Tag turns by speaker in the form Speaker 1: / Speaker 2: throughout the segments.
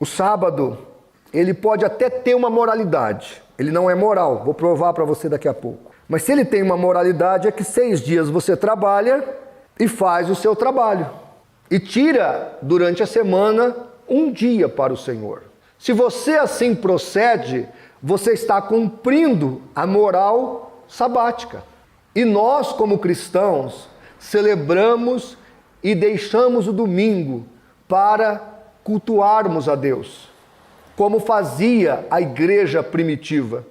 Speaker 1: O sábado, ele pode até ter uma moralidade. Ele não é moral, vou provar para você daqui a pouco. Mas se ele tem uma moralidade, é que 6 dias você trabalha e faz o seu trabalho. E tira, durante a semana, um dia para o Senhor. Se você assim procede, você está cumprindo a moral sabática. E nós, como cristãos, celebramos e deixamos o domingo para cultuarmos a Deus, como fazia a igreja primitiva.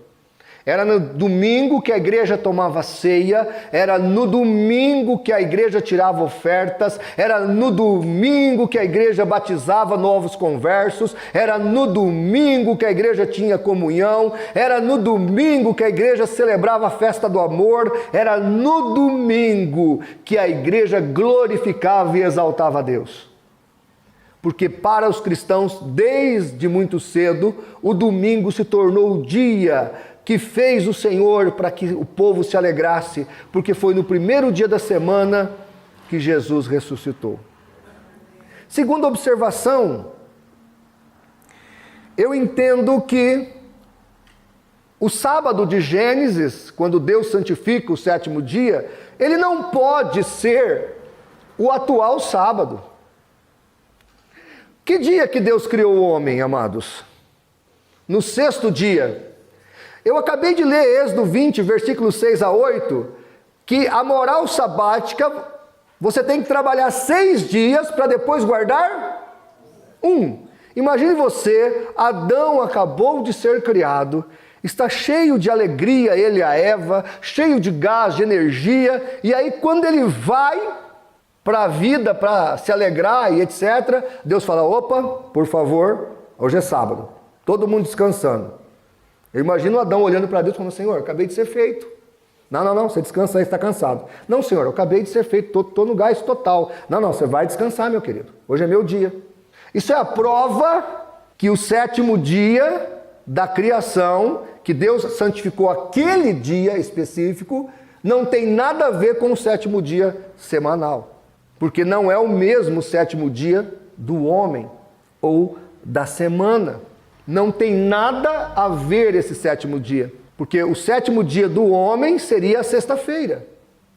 Speaker 1: Era no domingo que a igreja tomava ceia, era no domingo que a igreja tirava ofertas, era no domingo que a igreja batizava novos conversos, era no domingo que a igreja tinha comunhão, era no domingo que a igreja celebrava a festa do amor, era no domingo que a igreja glorificava e exaltava a Deus. Porque para os cristãos, desde muito cedo, o domingo se tornou o dia que fez o Senhor para que o povo se alegrasse, porque foi no primeiro dia da semana que Jesus ressuscitou. Segunda observação, eu entendo que o sábado de Gênesis, quando Deus santifica o 7º dia, ele não pode ser o atual sábado. Que dia que Deus criou o homem, amados? No 6º dia. Eu acabei de ler Êxodo 20, versículos 6 a 8, que a moral sabática, você tem que trabalhar 6 dias para depois guardar 1. Imagine você, Adão acabou de ser criado, está cheio de alegria, ele e a Eva, cheio de gás, de energia, e aí quando ele vai para a vida, para se alegrar e etc., Deus fala, opa, por favor, hoje é sábado, todo mundo descansando. Eu imagino Adão olhando para Deus e falando, Senhor, acabei de ser feito. Não, você descansa aí, você está cansado. Não, Senhor, eu acabei de ser feito, estou no gás total. Não, você vai descansar, meu querido, hoje é meu dia. Isso é a prova que o 7º dia da criação, que Deus santificou aquele dia específico, não tem nada a ver com o 7º dia semanal. Porque não é o mesmo 7º dia do homem ou da semana. Não tem nada a ver esse 7º dia, porque o 7º dia do homem seria a sexta-feira.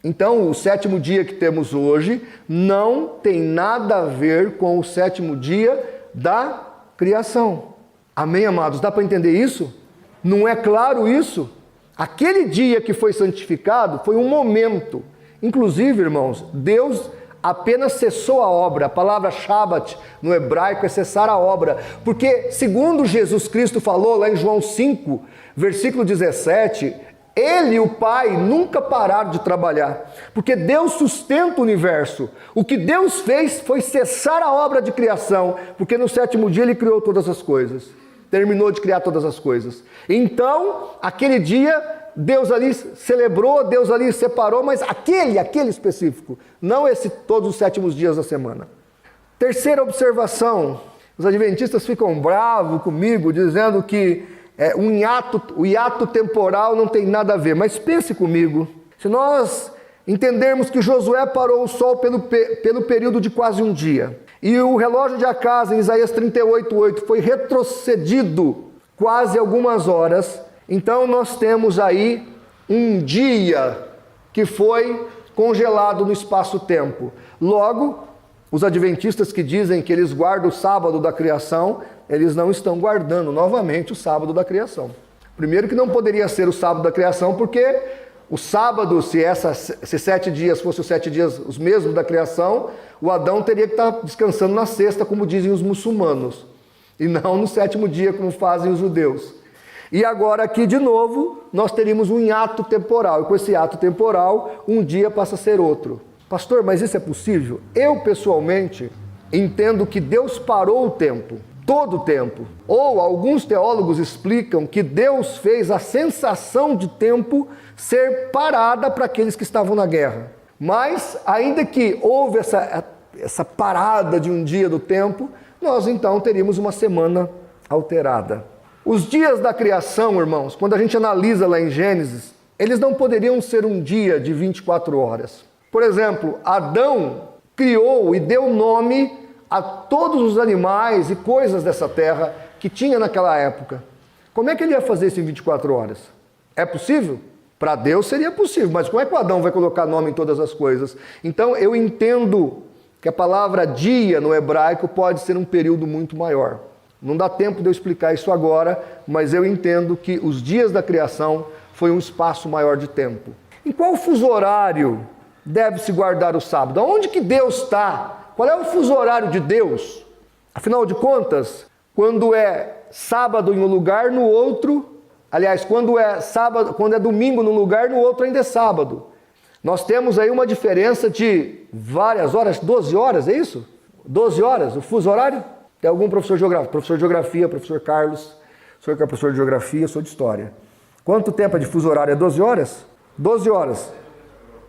Speaker 1: Então, o 7º dia que temos hoje não tem nada a ver com o 7º dia da criação. Amém, amados? Dá para entender isso? Não é claro isso? Aquele dia que foi santificado foi um momento. Inclusive, irmãos, Deus apenas cessou a obra. A palavra Shabat no hebraico é cessar a obra, porque segundo Jesus Cristo falou lá em João 5, versículo 17, Ele e o Pai nunca pararam de trabalhar, porque Deus sustenta o universo. O que Deus fez foi cessar a obra de criação, porque no 7º dia Ele criou todas as coisas, terminou de criar todas as coisas. Então, aquele dia Deus ali celebrou, Deus ali separou, mas aquele específico, não todos os 7º dias da semana. Terceira observação, os adventistas ficam bravos comigo, dizendo que o hiato temporal não tem nada a ver, mas pense comigo, se nós entendermos que Josué parou o sol pelo período de quase um dia, e o relógio de Acasa, em Isaías 38:8, foi retrocedido quase algumas horas, então nós temos aí um dia que foi congelado no espaço-tempo. Logo, os adventistas que dizem que eles guardam o sábado da criação, eles não estão guardando novamente o sábado da criação. Primeiro que não poderia ser o sábado da criação, porque o sábado, se 7 dias fossem os 7 dias os mesmos da criação, o Adão teria que estar descansando na sexta, como dizem os muçulmanos, e não no 7º dia, como fazem os judeus. E agora aqui de novo, nós teríamos um hiato temporal, e com esse hiato temporal, um dia passa a ser outro. Pastor, mas isso é possível? Eu pessoalmente entendo que Deus parou o tempo, todo o tempo. Ou alguns teólogos explicam que Deus fez a sensação de tempo ser parada para aqueles que estavam na guerra. Mas ainda que houve essa parada de um dia do tempo, nós então teríamos uma semana alterada. Os dias da criação, irmãos, quando a gente analisa lá em Gênesis, eles não poderiam ser um dia de 24 horas. Por exemplo, Adão criou e deu nome a todos os animais e coisas dessa terra que tinha naquela época. Como é que ele ia fazer isso em 24 horas? É possível? Para Deus seria possível, mas como é que o Adão vai colocar nome em todas as coisas? Então eu entendo que a palavra dia no hebraico pode ser um período muito maior. Não dá tempo de eu explicar isso agora, mas eu entendo que os dias da criação foi um espaço maior de tempo. Em qual fuso horário deve-se guardar o sábado? Aonde que Deus está? Qual é o fuso horário de Deus? Afinal de contas, quando é sábado em um lugar, no outro... Aliás, quando é domingo num lugar, no outro ainda é sábado. Nós temos aí uma diferença de várias horas, 12 horas, é isso? 12 horas, o fuso horário? Tem algum professor de geografia? Professor de geografia, professor Carlos. O senhor que é professor de geografia, eu sou de história. Quanto tempo é de fuso horário? É 12 horas? 12 horas.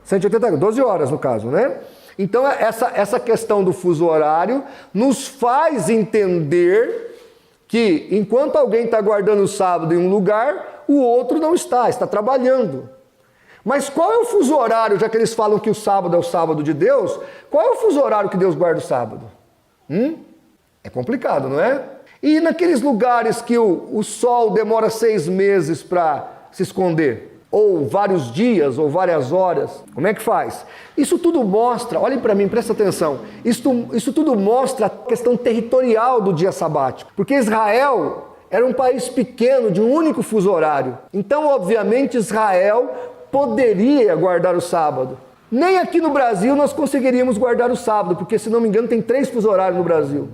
Speaker 1: 180, 12 horas no caso, né? Então essa questão do fuso horário nos faz entender que enquanto alguém está guardando o sábado em um lugar, o outro não está trabalhando. Mas qual é o fuso horário, já que eles falam que o sábado é o sábado de Deus, qual é o fuso horário que Deus guarda o sábado? É complicado, não é? E naqueles lugares que o sol demora 6 meses para se esconder? Ou vários dias, ou várias horas, como é que faz? Isso tudo mostra, olhem para mim, presta atenção, isso tudo mostra a questão territorial do dia sabático, porque Israel era um país pequeno, de um único fuso horário, então obviamente Israel poderia guardar o sábado. Nem aqui no Brasil nós conseguiríamos guardar o sábado, porque se não me engano tem 3 fuso horários no Brasil.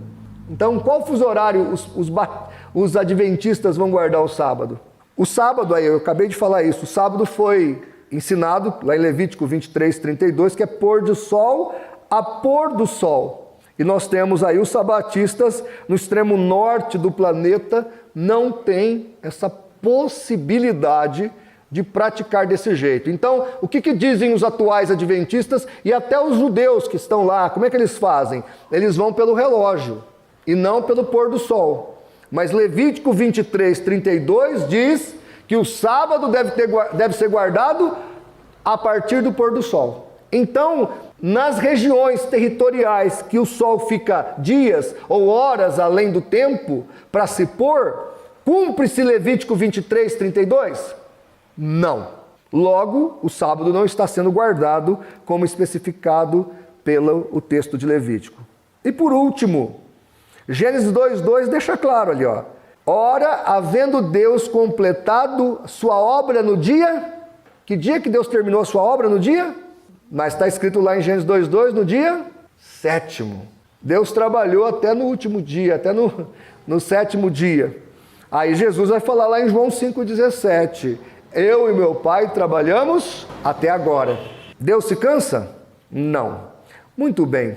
Speaker 1: Então qual fuso horário os adventistas vão guardar o sábado? O sábado, aí eu acabei de falar isso, o sábado foi ensinado lá em Levítico 23, 32, que é pôr do sol a pôr do sol. E nós temos aí os sabatistas no extremo norte do planeta, não tem essa possibilidade de praticar desse jeito. Então, o que dizem os atuais adventistas e até os judeus que estão lá? Como é que eles fazem? Eles vão pelo relógio e não pelo pôr do sol. Mas Levítico 23, 32 diz que o sábado deve ser guardado a partir do pôr do sol. Então, nas regiões territoriais que o sol fica dias ou horas além do tempo para se pôr, cumpre-se Levítico 23, 32? Não. Logo, o sábado não está sendo guardado como especificado pelo texto de Levítico. E por último, Gênesis 2:2 deixa claro ali, ó. Ora, havendo Deus completado sua obra no dia... Que dia que Deus terminou a sua obra no dia? Mas está escrito lá em Gênesis 2:2, no dia 7º. Deus trabalhou até no último dia, até no 7º dia. Aí Jesus vai falar lá em João 5,17. Eu e meu Pai trabalhamos até agora. Deus se cansa? Não. Muito bem.